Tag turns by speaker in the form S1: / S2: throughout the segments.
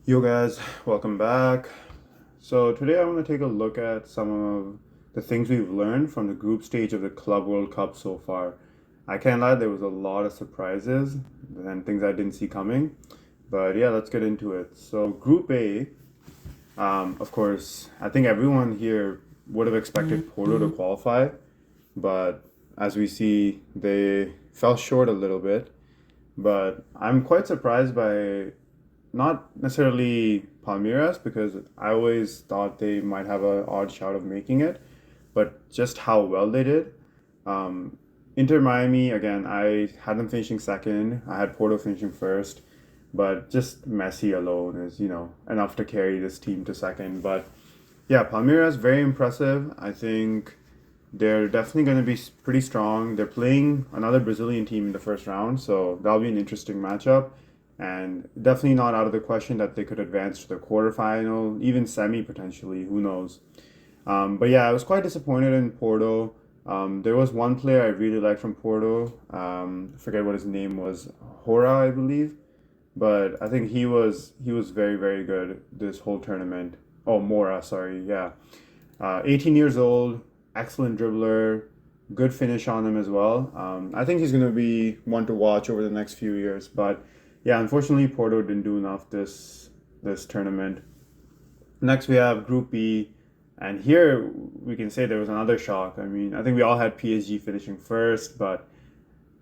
S1: Yo guys, welcome back. So today I want to take a look at some of the things we've learned from the group stage of the Club World Cup so far. I can't lie, there was a lot of surprises and things I didn't see coming. But yeah, let's get into it. So Group A, of course, I think everyone here would have expected Porto to qualify, but as we see, they fell short a little bit. But I'm quite surprised by not necessarily Palmeiras because I always thought they might have an odd shot of making it, but just how well they did. Um, Inter Miami, again, I had them finishing second. I had Porto finishing first, but just Messi alone is, enough to carry this team to second. But yeah, Palmeiras, very impressive. I think they're definitely going to be pretty strong. They're playing another Brazilian team in the first round, so that'll be an interesting matchup. And definitely not out of the question that they could advance to the quarterfinal, even semi potentially. Who knows? But yeah, I was quite disappointed in Porto. There was one player I really liked from Porto. I forget what his name was, Hora, I believe. But I think he was very very good this whole tournament. Oh, Mora, sorry, yeah. 18 years old, excellent dribbler, good finish on him as well. I think he's going to be one to watch over the next few years. But yeah, unfortunately, Porto didn't do enough this tournament. Next, we have Group B, and here we can say there was another shock. I mean, I think we all had PSG finishing first, but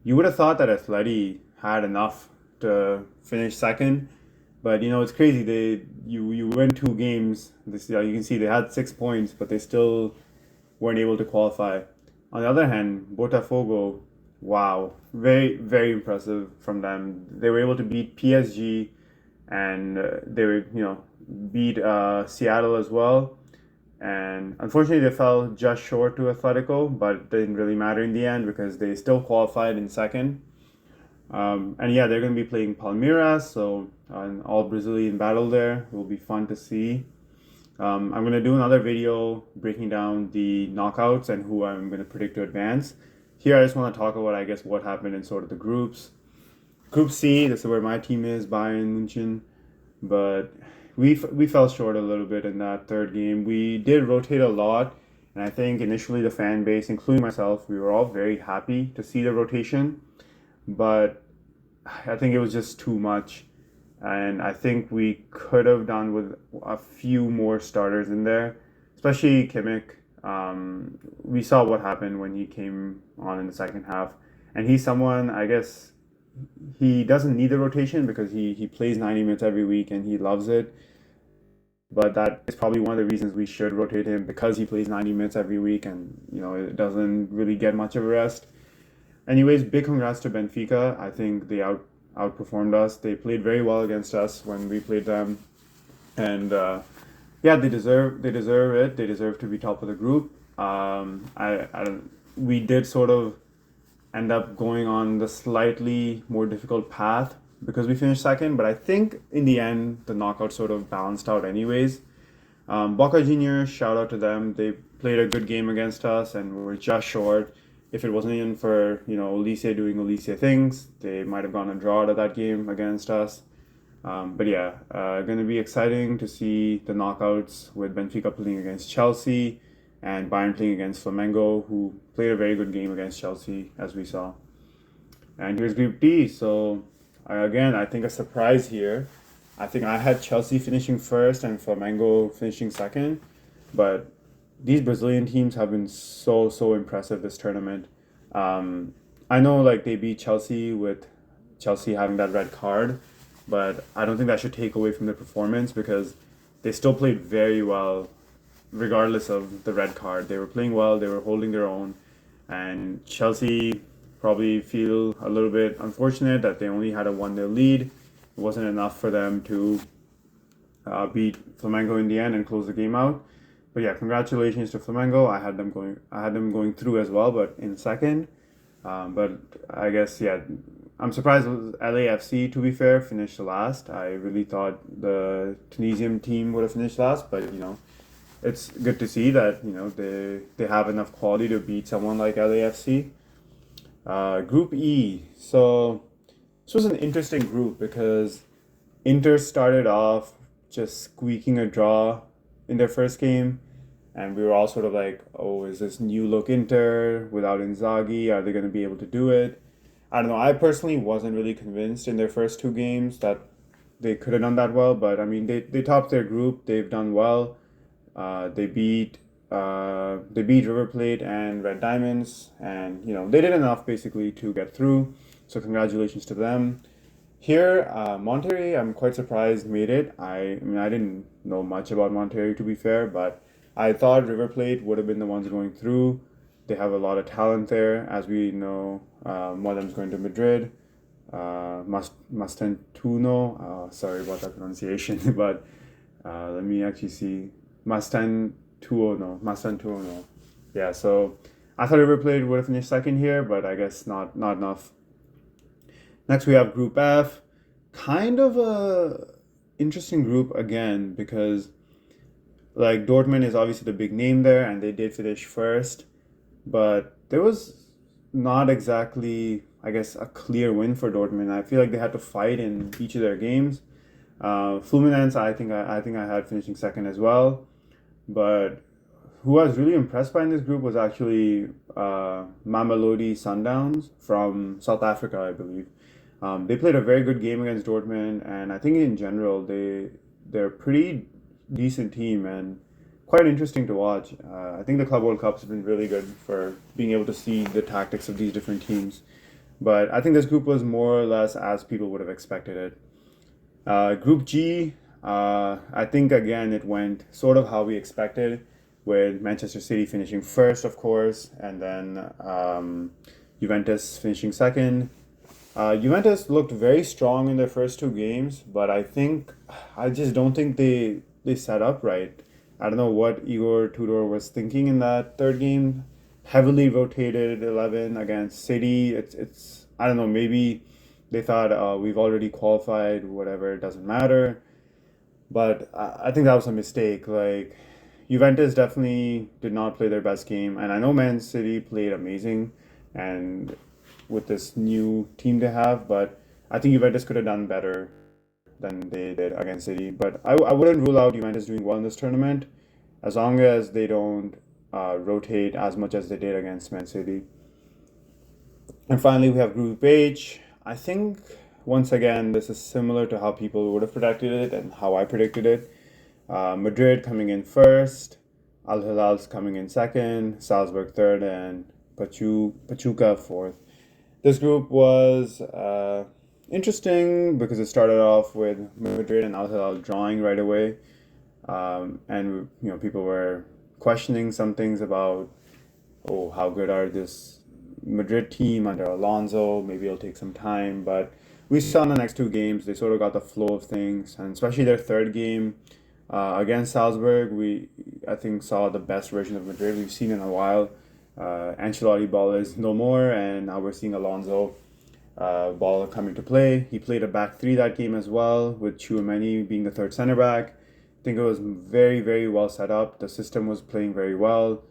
S1: you would have thought that Atleti had enough to finish second. But it's crazy. You win two games. This you can see they had 6 points, but they still weren't able to qualify. On the other hand, Botafogo, wow, very very impressive from them. They were able to beat PSG, and they were beat Seattle as well. And unfortunately, they fell just short to Atletico, but it didn't really matter in the end because they still qualified in second. And yeah, they're going to be playing Palmeiras, so an all Brazilian battle there will be fun to see. I'm going to do another video breaking down the knockouts and who I'm going to predict to advance. Here, I just want to talk about, I guess, what happened in sort of the groups. Group C, this is where my team is, Bayern München. But we fell short a little bit in that third game. We did rotate a lot, and I think initially the fan base, including myself, we were all very happy to see the rotation. But I think it was just too much. And I think we could have done with a few more starters in there, especially Kimmich. We saw what happened when he came on in the second half. And he's someone, I guess, he doesn't need the rotation because he plays 90 minutes every week and he loves it. But that is probably one of the reasons we should rotate him because he plays 90 minutes every week and, it doesn't really get much of a rest. Anyways, big congrats to Benfica. I think they outperformed us. They played very well against us when we played them, and yeah, they deserve it. They deserve to be top of the group. I don't. We did sort of end up going on the slightly more difficult path because we finished second, but I think in the end the knockout sort of balanced out anyways. Boca Juniors, shout out to them. They played a good game against us and were just short. If it wasn't even for Elise doing Elise things, they might have gone a draw to that game against us. But yeah, going to be exciting to see the knockouts with Benfica playing against Chelsea and Bayern playing against Flamengo, who played a very good game against Chelsea, as we saw. And here's Group D. So again, I think a surprise here. I think I had Chelsea finishing first and Flamengo finishing second, but these Brazilian teams have been so impressive this tournament. I know like they beat Chelsea with Chelsea having that red card, but I don't think that should take away from their performance because they still played very well regardless of the red card. They were playing well, they were holding their own, and Chelsea probably feel a little bit unfortunate that they only had a 1-0 lead. It wasn't enough for them to beat Flamengo in the end and close the game out. But yeah, congratulations to Flamengo. I had them going through as well, but in second. But I guess yeah, I'm surprised LAFC, to be fair, finished last. I really thought the Tunisian team would have finished last, but it's good to see that they have enough quality to beat someone like LAFC. Group E. So this was an interesting group because Inter started off just squeaking a draw in their first game. And we were all sort of like, oh, is this new look Inter without Inzaghi? Are they going to be able to do it? I don't know. I personally wasn't really convinced in their first two games that they could have done that well, but I mean, they topped their group. They've done well. They beat River Plate and Red Diamonds, and they did enough basically to get through. So congratulations to them. Here, Monterrey, I'm quite surprised made it. I mean, I didn't know much about Monterrey to be fair, but I thought River Plate would have been the ones going through. They have a lot of talent there, as we know. One of them is going to Madrid. Mastantuono. Sorry about that pronunciation, but let me actually see. Mastantuono. Yeah, so I thought River Plate would have finished second here, but I guess not enough. Next, we have Group F. Kind of a interesting group again because like Dortmund is obviously the big name there, and they did finish first, but there was not exactly, I guess, a clear win for Dortmund. I feel like they had to fight in each of their games. Fluminense, I think I had finishing second as well, but who I was really impressed by in this group was actually Mamelodi Sundowns from South Africa, I believe. They played a very good game against Dortmund, and I think in general they're a pretty decent team and quite interesting to watch. I think the Club World Cup has been really good for being able to see the tactics of these different teams. But I think this group was more or less as people would have expected it. Group G, I think again it went sort of how we expected, with Manchester City finishing first, of course, and then Juventus finishing second. Juventus looked very strong in their first two games, but I just don't think they set up right. I don't know what Igor Tudor was thinking in that third game. Heavily rotated 11 against City. It's I don't know, maybe they thought we've already qualified, whatever, it doesn't matter. But I think that was a mistake. Like Juventus definitely did not play their best game, and I know Man City played amazing, and with this new team they have, but I think Juventus could have done better than they did against City. But I wouldn't rule out Juventus doing well in this tournament as long as they don't rotate as much as they did against Man City. And finally, we have Group H. I think once again, this is similar to how people would have predicted it and how I predicted it. Madrid coming in first, Al Hilal's coming in second, Salzburg third, and Pachuca fourth. This group was interesting because it started off with Madrid and Al Hilal drawing right away, and people were questioning some things about, oh, how good are this Madrid team under Alonso? Maybe it'll take some time, but we saw in the next two games they sort of got the flow of things, and especially their third game against Salzburg, we I think saw the best version of Madrid we've seen in a while. Ancelotti ball is no more, and now we're seeing Alonso ball coming to play. He played a back three that game as well, with Chouameni being the third center back. I think it was very, very well set up. The system was playing very well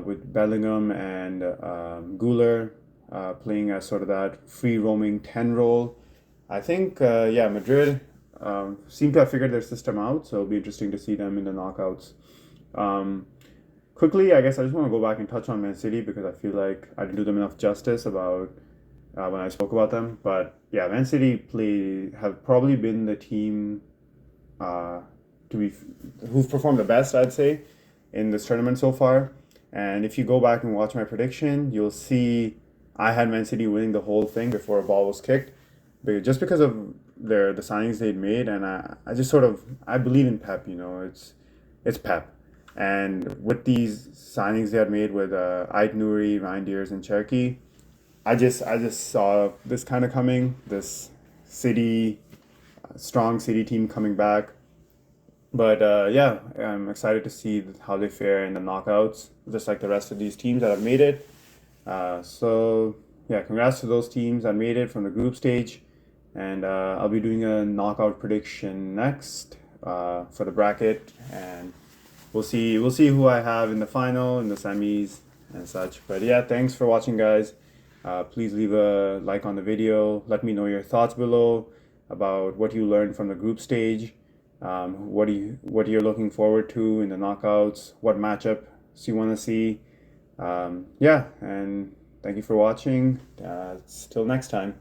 S1: with Bellingham and Guler playing as sort of that free roaming 10 role. I think, Madrid seem to have figured their system out, so it'll be interesting to see them in the knockouts. Quickly, I guess I just want to go back and touch on Man City because I feel like I didn't do them enough justice about when I spoke about them. But yeah, Man City have probably been the team who've performed the best, I'd say, in this tournament so far. And if you go back and watch my prediction, you'll see I had Man City winning the whole thing before a ball was kicked, just because of the signings they'd made, and I just sort of I believe in Pep. It's Pep. And with these signings they had made with Ait Nouri, Ryan Deers, and Cherky, I just saw this kind of coming. This strong City team coming back. But I'm excited to see how they fare in the knockouts, just like the rest of these teams that have made it. Congrats to those teams that made it from the group stage. And I'll be doing a knockout prediction next for the bracket, and we'll see who I have in the final, in the semis, and such. But yeah, thanks for watching, guys. Please leave a like on the video. Let me know your thoughts below about what you learned from the group stage. what you're looking forward to in the knockouts, what matchups you want to see. Yeah, and thank you for watching. Till next time.